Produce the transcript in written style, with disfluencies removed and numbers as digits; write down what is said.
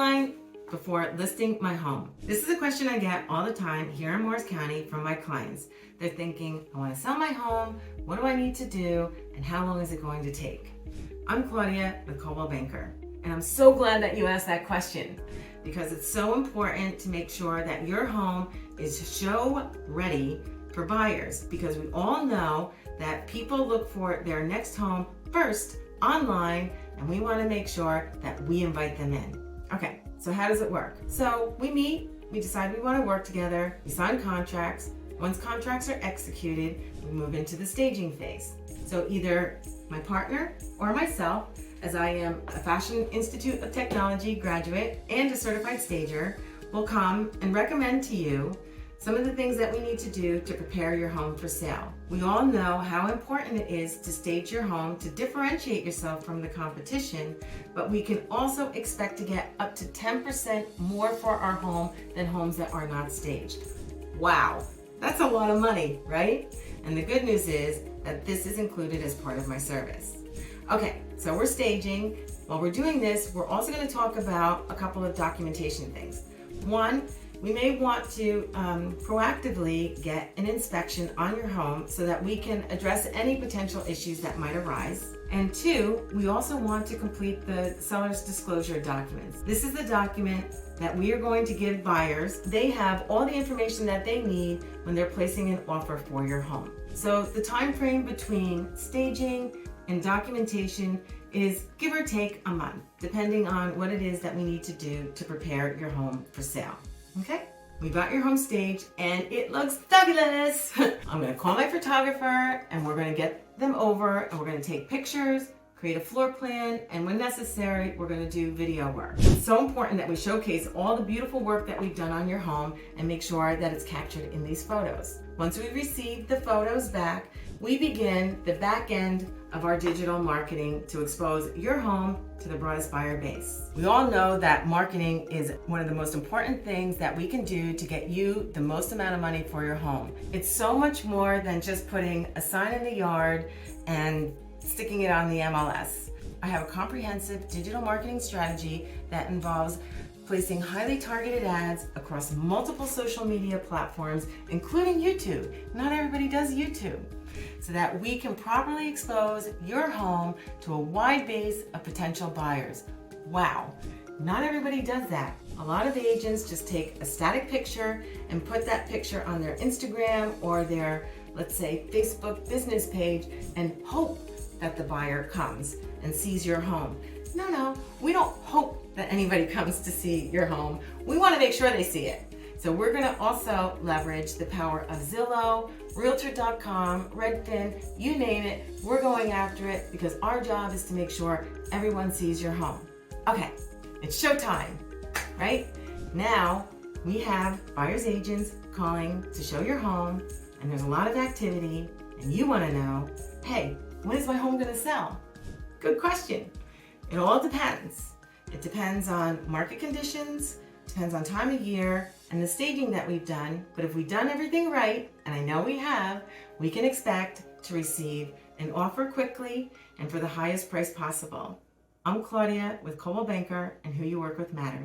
online before listing my home? This is a question I get all the time here in Morris County from my clients. They're thinking, I want to sell my home, what do I need to do, and how long is it going to take? I'm Claudia with Coldwell Banker, and I'm so glad that you asked that question because it's so important to make sure that your home is show ready for buyers, because we all know that people look for their next home first online, and we want to make sure that we invite them in. Okay, so how does it work? So we meet, we decide we want to work together, we sign contracts. Once contracts are executed, we move into the staging phase. So either my partner or myself, as I am a Fashion Institute of Technology graduate and a certified stager, will come and recommend to you some of the things that we need to do to prepare your home for sale. We all know how important it is to stage your home to differentiate yourself from the competition, but we can also expect to get up to 10% more for our home than homes that are not staged. Wow, that's a lot of money, right? And the good news is that this is included as part of my service. Okay, so we're staging. While we're doing this, we're also going to talk about a couple of documentation things. One, we may want to proactively get an inspection on your home so that we can address any potential issues that might arise. And two, we also want to complete the seller's disclosure documents. This is the document that we are going to give buyers. They have all the information that they need when they're placing an offer for your home. So the time frame between staging and documentation is give or take a month, depending on what it is that we need to do to prepare your home for sale. Okay, we got your home staged and it looks fabulous. I'm gonna call my photographer and we're gonna get them over and we're gonna take pictures, create a floor plan, and when necessary, we're gonna do video work. It's so important that we showcase all the beautiful work that we've done on your home and make sure that it's captured in these photos. Once we receive the photos back, we begin the back end of our digital marketing to expose your home to the broadest buyer base. We all know that marketing is one of the most important things that we can do to get you the most amount of money for your home. It's so much more than just putting a sign in the yard and sticking it on the MLS. I have a comprehensive digital marketing strategy that involves placing highly targeted ads across multiple social media platforms, including YouTube. Not everybody does YouTube. So that we can properly expose your home to a wide base of potential buyers. Wow, not everybody does that. A lot of agents just take a static picture and put that picture on their Instagram or their, let's say, Facebook business page and hope that the buyer comes and sees your home. No, we don't hope that anybody comes to see your home. We want to make sure they see it. So we're going to also leverage the power of Zillow, Realtor.com, Redfin, you name it. We're going after it because our job is to make sure everyone sees your home. Okay, it's showtime, right? Now we have buyer's agents calling to show your home, and there's a lot of activity, and you want to know, hey, when is my home going to sell? Good question. It all depends. It depends on market conditions, depends on time of year, and the staging that we've done. But if we've done everything right, and I know we have, we can expect to receive an offer quickly and for the highest price possible. I'm Claudia with Coldwell Banker, and who you work with matters.